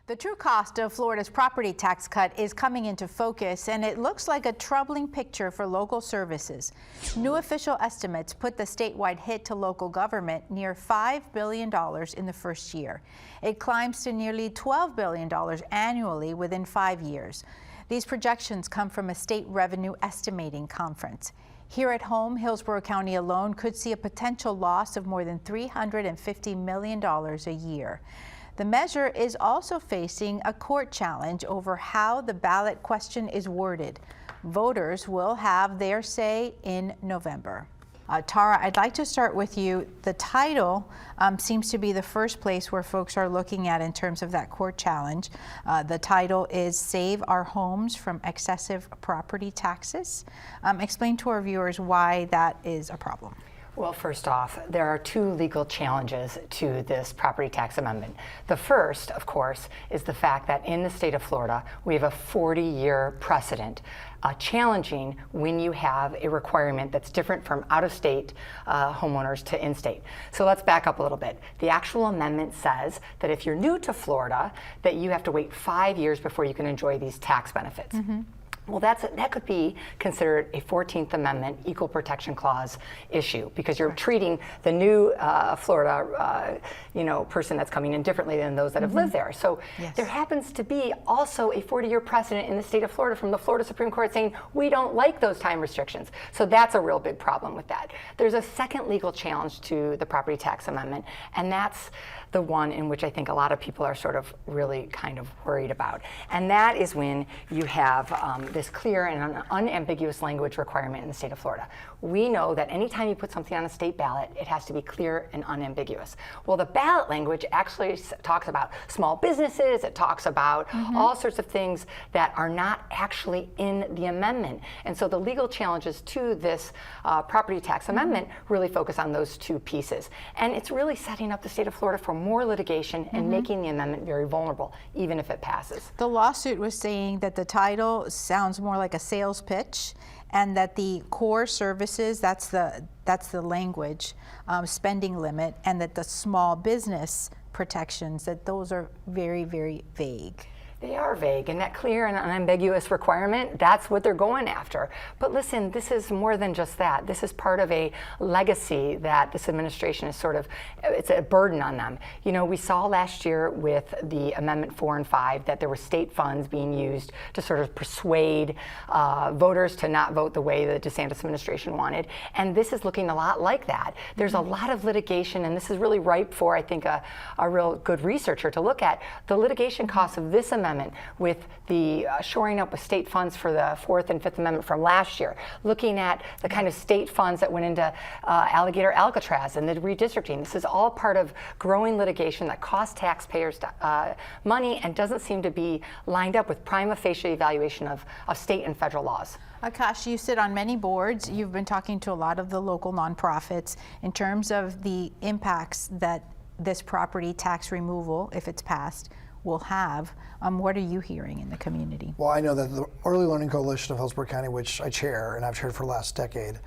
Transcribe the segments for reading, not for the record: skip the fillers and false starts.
The true cost of Florida's property tax cut is coming into focus, and it looks like a troubling picture for local services. New official estimates put the statewide hit to local government near $5 billion in the first year. It climbs to nearly $12 billion annually within 5 years. These projections come from a state revenue estimating conference. Here at home, Hillsborough County alone could see a potential loss of more than $350 million a year. The measure is also facing a court challenge over how the ballot question is worded. Voters will have their say in November. Tara, I'd like to start with you. The title seems to be the first place where folks are looking at in terms of that court challenge. The title is Save Our Homes from Excessive Property Taxes. Explain to our viewers why that is a problem. Well, first off, there are two legal challenges to this property tax amendment. The first, of course, is the fact that in the state of Florida, we have a 40-year precedent challenging when you have a requirement that's different from out-of-state homeowners to in-state. So let's back up a little bit. The actual amendment says that if you're new to Florida, that you have to wait 5 years before you can enjoy these tax benefits. Mm-hmm. Well, that could be considered a 14th Amendment Equal Protection Clause issue, because you're treating the new Florida, person that's coming in differently than those that have lived there. So there happens to be also a 40-year precedent in the state of Florida from the Florida Supreme Court saying we don't like those time restrictions. So that's a real big problem with that. There's a second legal challenge to the property tax amendment, and that's the one in which I think a lot of people are sort of really kind of worried about. And that is when you have this clear and unambiguous language requirement in the state of Florida. We know that anytime you put something on a state ballot, it has to be clear and unambiguous. Well, the ballot language actually talks about small businesses, it talks about all sorts of things that are not actually in the amendment. And so the legal challenges to this property tax amendment really focus on those two pieces. And it's really setting up the state of Florida for more litigation and making the amendment very vulnerable, even if it passes. The lawsuit was saying that the title sounds more like a sales pitch, and that the core services, that's the language, spending limit, and that the small business protections, that those are very, very vague. They are vague, and that clear and unambiguous requirement, that's what they're going after. But listen, this is more than just that. This is part of a legacy that this administration is it's a burden on them. You know, we saw last year with the Amendment 4 and 5 that there were state funds being used to sort of persuade voters to not vote the way the DeSantis administration wanted. And this is looking a lot like that. There's a lot of litigation, and this is really ripe for, I think, a real good researcher to look at the litigation costs of this amendment with the shoring up with state funds for the 4th and 5th Amendment from last year, looking at the kind of state funds that went into Alligator Alcatraz and the redistricting. This is all part of growing litigation that costs taxpayers money and doesn't seem to be lined up with prima facie evaluation of state and federal laws. Akash, you sit on many boards. You've been talking to a lot of the local nonprofits in terms of the impacts that this property tax removal, if it's passed, will have. What are you hearing in the community? Well, I know that the Early Learning Coalition of Hillsborough County, which I chair and I've chaired for the last decade,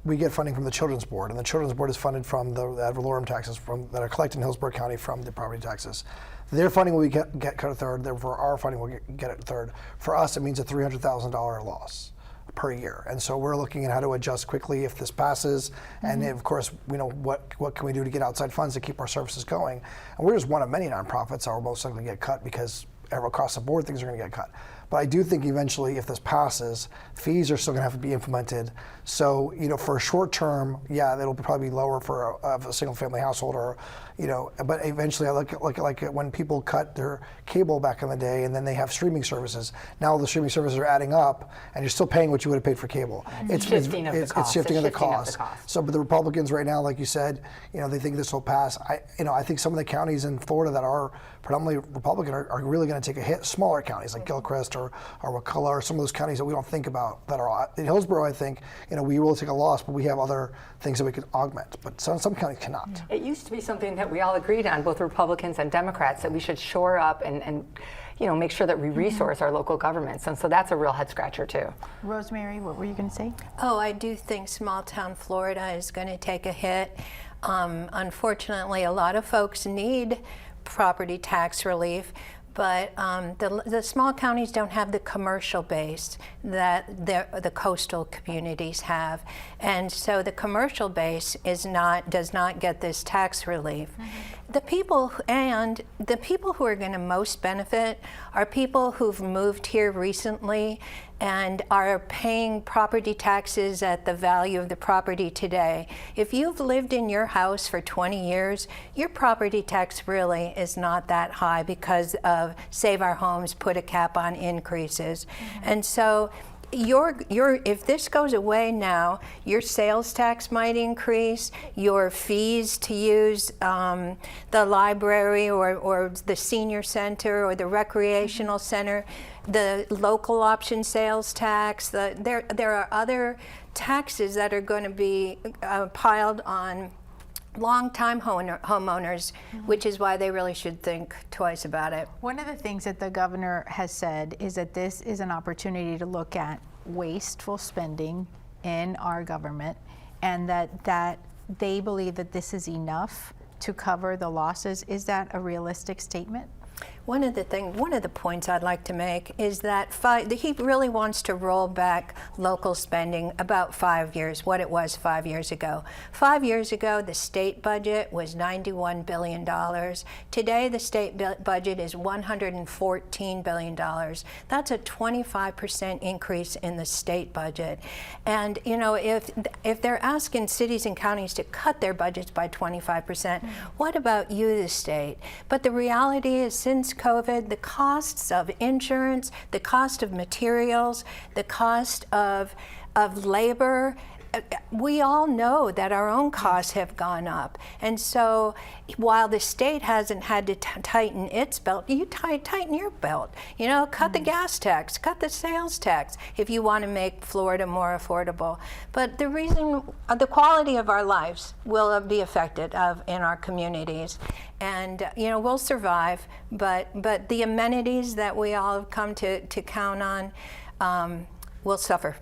we get funding from the Children's Board, and the Children's Board is funded from the ad valorem taxes that are collected in Hillsborough County from the property taxes. Their funding will get cut a third, therefore our funding will get a third. For us, it means a $300,000 loss per year, and so we're looking at how to adjust quickly if this passes, and of course, we know what can we do to get outside funds to keep our services going. And we're just one of many nonprofits that are most likely to get cut because across the board things are going to get cut. But I do think eventually, if this passes, fees are still going to have to be implemented. So, for a short term, yeah, it'll probably be lower for a single family household, or, but eventually I look like when people cut their cable back in the day and then they have streaming services. Now the streaming services are adding up and you're still paying what you would have paid for cable. It's shifting of the cost. So, but the Republicans right now, like you said, they think this will pass. I think some of the counties in Florida that are predominantly Republican are really going to take a hit. Smaller counties like Gilchrist or McCullough, or some of those counties that we don't think about that are in Hillsborough. I think we will take a loss, but we have other things that we could augment. But some counties cannot. It used to be something that we all agreed on, both Republicans and Democrats, that we should shore up and make sure that we resource our local governments. And so that's a real head scratcher too. Rosemary, what were you going to say? Oh, I do think small town Florida is going to take a hit. Unfortunately, a lot of folks need property tax relief. But the small counties don't have the commercial base that the coastal communities have, and so the commercial base does not get this tax relief. The people who are going to most benefit are people who've moved here recently and are paying property taxes at the value of the property today. If you've lived in your house for 20 years, your property tax really is not that high because of Save Our Homes put a cap on increases. And so if this goes away now, your sales tax might increase, your fees to use the library or the senior center or the recreational center, the local option sales tax, there are other taxes that are going to be piled on long-time homeowners, which is why they really should think twice about it. One of the things that the governor has said is that this is an opportunity to look at wasteful spending in our government, and that they believe that this is enough to cover the losses. Is that a realistic statement? One of the points I'd like to make is that he really wants to roll back local spending about 5 years, what it was 5 years ago. 5 years ago, the state budget was $91 billion. Today, the state budget is $114 billion. That's a 25% increase in the state budget. And you know, if they're asking cities and counties to cut their budgets by 25%, what about you, the state? But the reality is, since COVID, the costs of insurance, the cost of materials, the cost of labor, we all know that our own costs have gone up. And so while the state hasn't had to tighten its belt, you tighten your belt. You know, cut the gas tax, cut the sales tax if you want to make Florida more affordable. But the reason, the quality of our lives will be affected in our communities. And you know, we'll survive, but the amenities that we all have come to count on will suffer.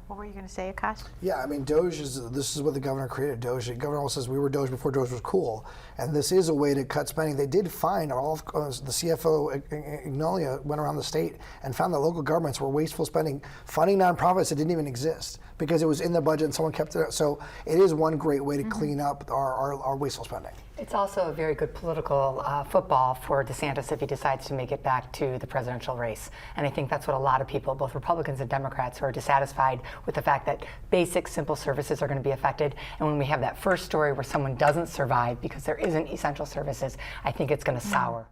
What were you going to say, Akash? Yeah, I mean, Doge this is what the governor created, Doge. The governor also says we were Doge before Doge was cool. And this is a way to cut spending. They did find, the CFO, Ignalia, went around the state and found that local governments were wasteful spending, funding nonprofits that didn't even exist because it was in the budget and someone kept it. So it is one great way to clean up our wasteful spending. It's also a very good political football for DeSantis if he decides to make it back to the presidential race. And I think that's what a lot of people, both Republicans and Democrats, who are dissatisfied with the fact that basic, simple services are going to be affected. And when we have that first story where someone doesn't survive because there isn't essential services, I think it's going to sour.